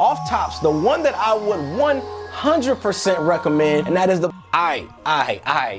Off tops, the one that I would 100% recommend, and that is the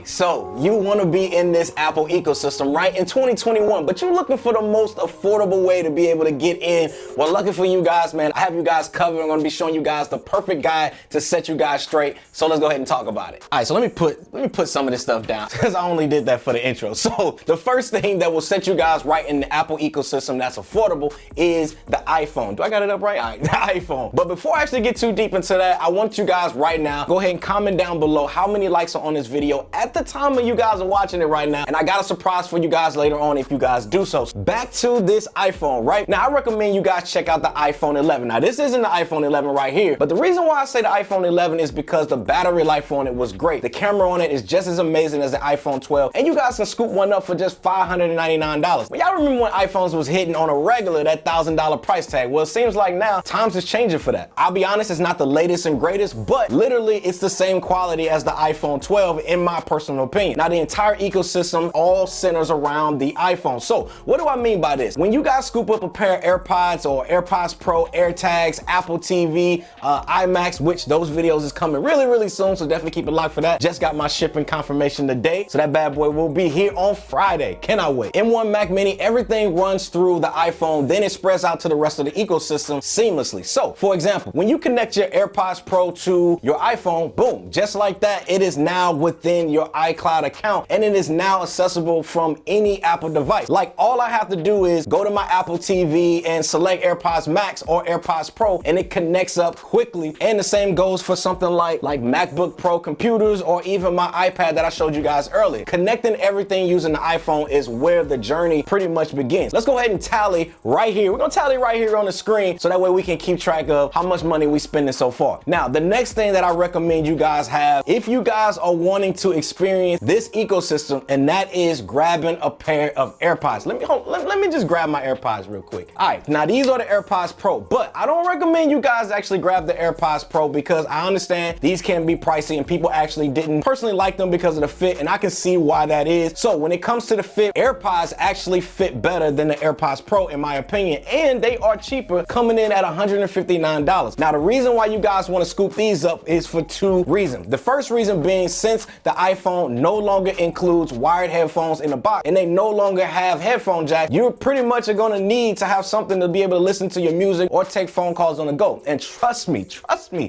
So you want to be in this Apple ecosystem, right? In 2021, but you're looking for the most affordable way to be able to get in. Well, lucky for you guys, man, I have you guys covered. I'm going to be showing you guys the perfect guide to set you guys straight. So let's go ahead and talk about it. All right, so let me put some of this stuff down because I only did that for the intro. So the first thing that will set you guys right in the Apple ecosystem that's affordable is the iPhone. Do I got it up right? All right, the iPhone. But before I actually get too deep into that, I want you guys right now, go ahead and comment down below how many likes are on this video at the time when you guys are watching it right now. And I got a surprise for you guys later on if you guys do so. Back to this iPhone, right? Now, I recommend you guys check out the iPhone 11. Now, this isn't the iPhone 11 right here, but the reason why I say the iPhone 11 is because the battery life on it was great. The camera on it is just as amazing as the iPhone 12, and you guys can scoop one up for just $599. But y'all remember when iPhones was hitting on a regular, that $1,000 price tag? Well, it seems like now times is changing for that. I'll be honest, it's not the latest and greatest, but literally it's the same quality as the iPhone 12 in my personal opinion. Now, the entire ecosystem all centers around the iPhone. So what do I mean by this? When you guys scoop up a pair of AirPods or AirPods Pro, AirTags, Apple TV, iMacs, which those videos is coming really soon, so definitely keep it locked for that. Just got my shipping confirmation today, so that bad boy will be here on Friday. Cannot wait. M1 Mac Mini, everything runs through the iPhone, then it spreads out to the rest of the ecosystem seamlessly. So, for example, when you connect your AirPods Pro to your iPhone, boom, just like that, it is now within your iCloud account, and it is now accessible from any Apple device. Like, all I have to do is go to my Apple TV and select AirPods Max or AirPods Pro, and it connects up quickly. And the same goes for something like MacBook Pro computers or even my iPad that I showed you guys earlier. Connecting everything using the iPhone is where the journey pretty much begins. Let's go ahead and tally right here. We're gonna tally right here on the screen so that way we can keep track of how much money we spending so far. Now, the next thing that I recommend you guys have, if you guys are wanting to experience this ecosystem, and that is grabbing a pair of AirPods. Let me just grab my AirPods real quick. All right, now these are the AirPods Pro, but I don't recommend you guys actually grab the AirPods Pro because I understand these can be pricey and people actually didn't personally like them because of the fit, and I can see why that is. So when it comes to the fit, AirPods actually fit better than the AirPods Pro in my opinion, and they are cheaper, coming in at $159. Now, the reason why you guys want to scoop these up is for two reasons. The first reason being, since the iPhone no longer includes wired headphones in the box and they no longer have headphone jack, you pretty much are going to need to have something to be able to listen to your music or take phone calls on the go. And trust me,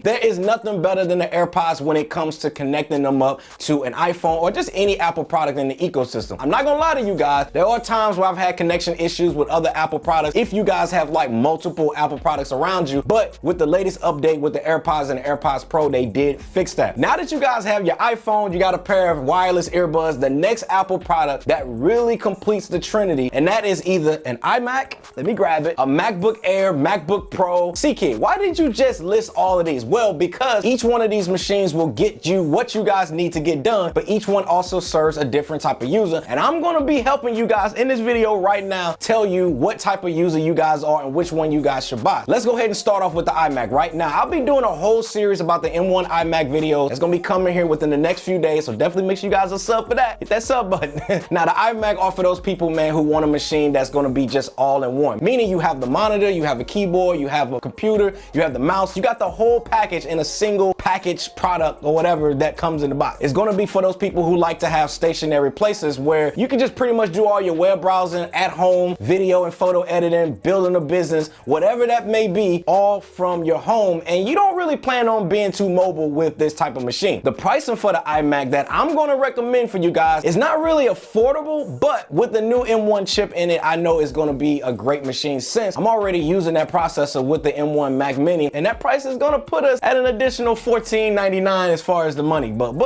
there is nothing better than the AirPods when it comes to connecting them up to an iPhone or just any Apple product in the ecosystem. I'm not gonna lie to you guys, there are times where I've had connection issues with other Apple products if you guys have like multiple Apple products around you, but with the latest update with the AirPods and the AirPods Pro, they did fix that. Now that you guys have your iPhone, you got a pair of wireless earbuds, the next Apple product that really completes the trinity, and that is either an iMac, let me grab it, a MacBook Air, MacBook Pro, CKid. Why did you just list all of these? Well, because each one of these machines will get you what you guys need to get done, but each one also serves a different type of user, and I'm gonna be helping you guys in this video right now tell you what type of user you guys are and which one you guys should buy. Let's go ahead and start off with the iMac right now. I'll be doing a whole series about the M1 iMac videos that's gonna be coming here within the next few days, so definitely make sure you guys are sub for that. Hit that sub button. Now, the iMac are for those people, man, who want a machine that's gonna be just all in one, meaning you have the monitor, you have a keyboard, you have a computer, you have the mouse, you got the whole package in a single package product or whatever that comes in the box. It's gonna be for those people who like to have stationary places where you can just pretty much do all your web browsing at home, video and photo editing, building a business, whatever that may be, all from your home, and you don't really plan on being too mobile with this type of machine. The pricing for the iMac that I'm gonna recommend for you guys is not really affordable, but with the new M1 chip in it, I know it's gonna be a great machine since I'm already using that processor with the M1 Mac Mini, and that price is gonna put us at an additional $14.99 as far as the money, but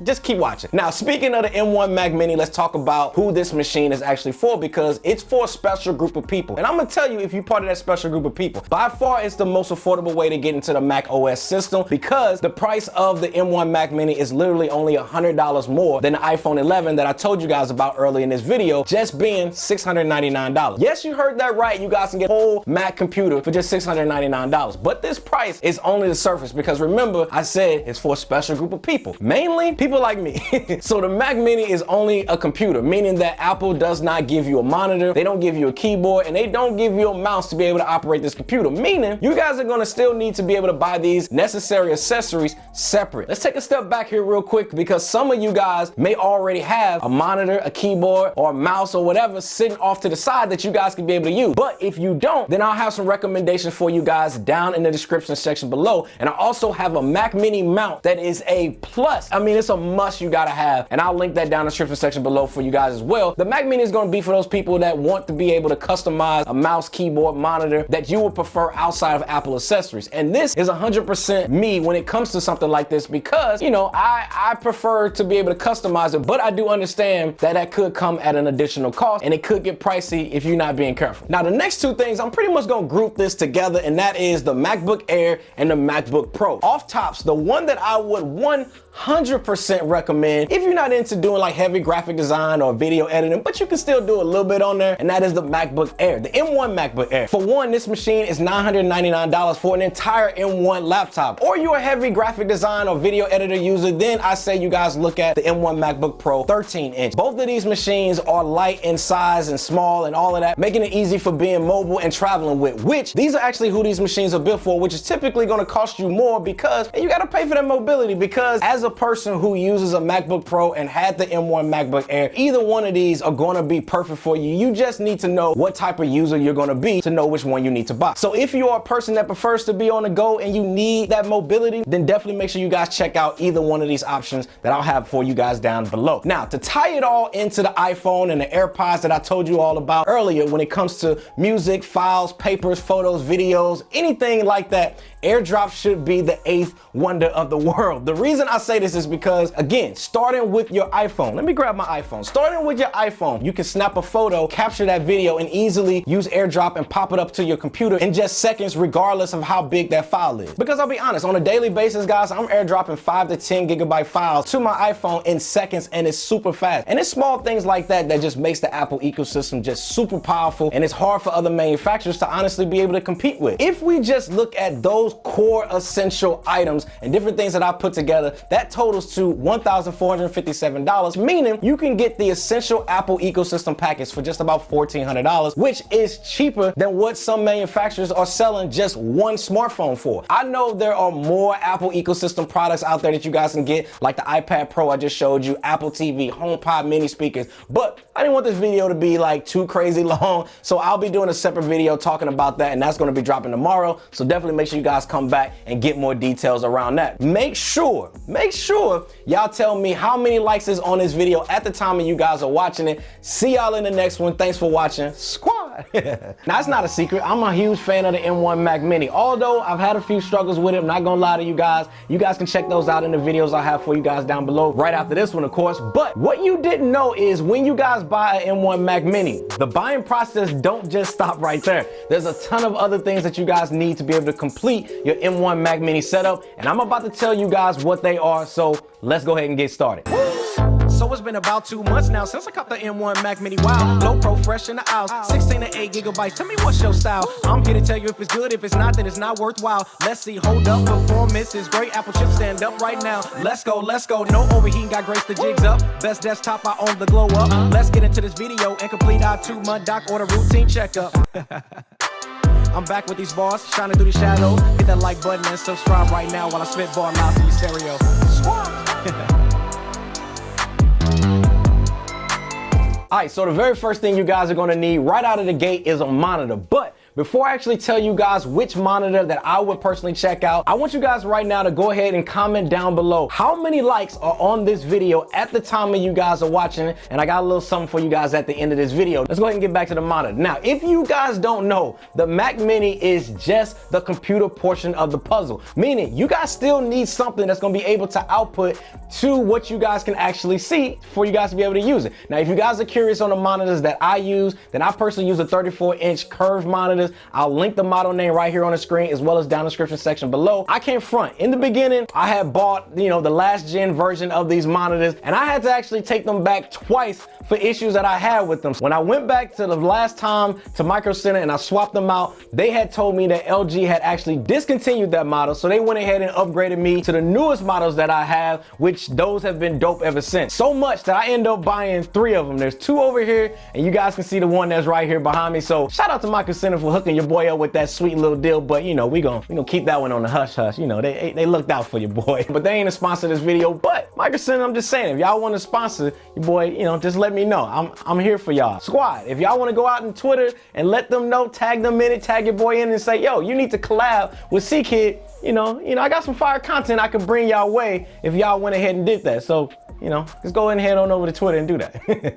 just keep watching. Now, speaking of the M1 Mac Mini, let's talk about who this machine is actually for, because it's for a special group of people. And I'm gonna tell you, if you're part of that special group of people, by far it's the most affordable way to get into the Mac OS system, because the price of the M1 Mac Mini Mini is literally only $100 more than the iPhone 11 that I told you guys about earlier in this video, just being $699. Yes, you heard that right. You guys can get a whole Mac computer for just $699. But this price is only the surface because remember, I said it's for a special group of people, mainly people like me. So the Mac Mini is only a computer, meaning that Apple does not give you a monitor, they don't give you a keyboard, and they don't give you a mouse to be able to operate this computer, meaning you guys are gonna still need to be able to buy these necessary accessories separate. Let's take a step back here real quick because some of you guys may already have a monitor, a keyboard, or a mouse or whatever sitting off to the side that you guys can be able to use. But if you don't, then I'll have some recommendations for you guys down in the description section below. And I also have a Mac Mini mount that is a plus. I mean, it's a must you gotta have. And I'll link that down in the description section below for you guys as well. The Mac Mini is gonna be for those people that want to be able to customize a mouse, keyboard, monitor that you would prefer outside of Apple accessories. And this is 100% me when it comes to something like this because, you know, I prefer to be able to customize it, but I do understand that that could come at an additional cost and it could get pricey if you're not being careful. Now, the next two things, I'm pretty much gonna group this together, and that is the MacBook Air and the MacBook Pro. Off tops, the one that I would 100% recommend if you're not into doing like heavy graphic design or video editing, but you can still do a little bit on there, and that is the MacBook Air, the M1 MacBook Air. For one, this machine is $999 for an entire M1 laptop. Or you're a heavy graphic design or video editor user, then I say you guys look at the M1 MacBook Pro 13-inch. Both of these machines are light in size and small and all of that, making it easy for being mobile and traveling with, which these are actually who these machines are built for, which is typically gonna cost you more because you gotta pay for that mobility, because as a person who uses a MacBook Pro and had the M1 MacBook Air, either one of these are gonna be perfect for you. You just need to know what type of user you're gonna be to know which one you need to buy. So if you are a person that prefers to be on the go and you need that mobility, then definitely make sure you guys check out either one of these options that I'll have for you guys down below. Now, to tie it all into the iPhone and the AirPods that I told you all about earlier, when it comes to music, files, papers, photos, videos, anything like that, AirDrop should be the eighth wonder of the world. The reason I say this is because, again, starting with your iPhone, let me grab my iPhone. Starting with your iPhone, you can snap a photo, capture that video, and easily use AirDrop and pop it up to your computer in just seconds, regardless of how big that file is. Because I'll be honest, on a daily basis, guys, I'm AirDropping 5 to 10 gigabyte files to my iPhone in seconds, and it's super fast. And it's small things like that that just makes the Apple ecosystem just super powerful, and it's hard for other manufacturers to honestly be able to compete with. If we just look at those core essential items and different things that I put together, that totals to $1,457, meaning you can get the essential Apple ecosystem package for just about $1,400, which is cheaper than what some manufacturers are selling just one smartphone for. I know there are more Apple ecosystem products out there that you guys can get, like the iPad Pro I just showed you, Apple TV, HomePod mini speakers, but I didn't want this video to be like too crazy long, so I'll be doing a separate video talking about that, and that's gonna be dropping tomorrow, so definitely make sure you guys come back and get more details around that. Make sure y'all tell me how many likes is on this video at the time of you guys are watching it. See y'all in the next one. Thanks for watching. Squad. Now, it's not a secret, I'm a huge fan of the M1 Mac Mini, although I've had a few struggles with it. I'm not gonna lie to you guys. You guys can check those out in the videos I have for you guys down below right after this one, of course. But what you didn't know is when you guys buy an M1 Mac Mini, the buying process don't just stop right there. There's a ton of other things that you guys need to be able to complete your M1 Mac Mini setup, and I'm about to tell you guys what they are, so let's go ahead and get started. So it's been about 2 months now since I copped the M1 Mac Mini. Wow, low pro, fresh in the aisles, 16 to 8 gigabytes. Tell me what's your style. I'm here to tell you if it's good. If it's not, then it's not worthwhile. Let's see. Hold up, performance is great. Apple chips stand up right now. Let's go, let's go. No overheating, got grace the jigs up. Best desktop, I own the glow up. Let's get into this video and complete our 2-month doc order routine checkup. I'm back with these bars, shining through the shadows. Hit that like button and subscribe right now while I spit bar loud to your stereo. Alright, so the very first thing you guys are gonna need right out of the gate is a monitor. But before I actually tell you guys which monitor that I would personally check out, I want you guys right now to go ahead and comment down below how many likes are on this video at the time of you guys are watching it, and I got a little something for you guys at the end of this video. Let's go ahead and get back to the monitor. Now, if you guys don't know, the Mac Mini is just the computer portion of the puzzle, meaning you guys still need something that's gonna be able to output to what you guys can actually see for you guys to be able to use it. Now, if you guys are curious on the monitors that I use, then I personally use a 34-inch curved monitor monitors. I'll link the model name right here on the screen as well as down in the description section below. I can't front. In the beginning, I had bought, the last gen version of these monitors, and I had to actually take them back twice for issues that I had with them. When I went back to the last time to Micro Center and I swapped them out, they had told me that LG had actually discontinued that model, so they went ahead and upgraded me to the newest models that I have, which those have been dope ever since. So much that I end up buying 3 of them. There's 2 over here, and you guys can see the one that's right here behind me. So shout out to Micro Center for hooking your boy up with that sweet little deal, but we gonna keep that one on the hush hush. They looked out for your boy. But they ain't a sponsor of this video, but Micro Center, I'm just saying, if y'all want to sponsor your boy, just let me know. I'm here for y'all. Squad, if y'all want to go out on Twitter and let them know, tag them in it, tag your boy in and say, yo, you need to collab with CKid. I got some fire content I can bring y'all way if y'all went ahead and did that. So, just go ahead and head on over to Twitter and do that.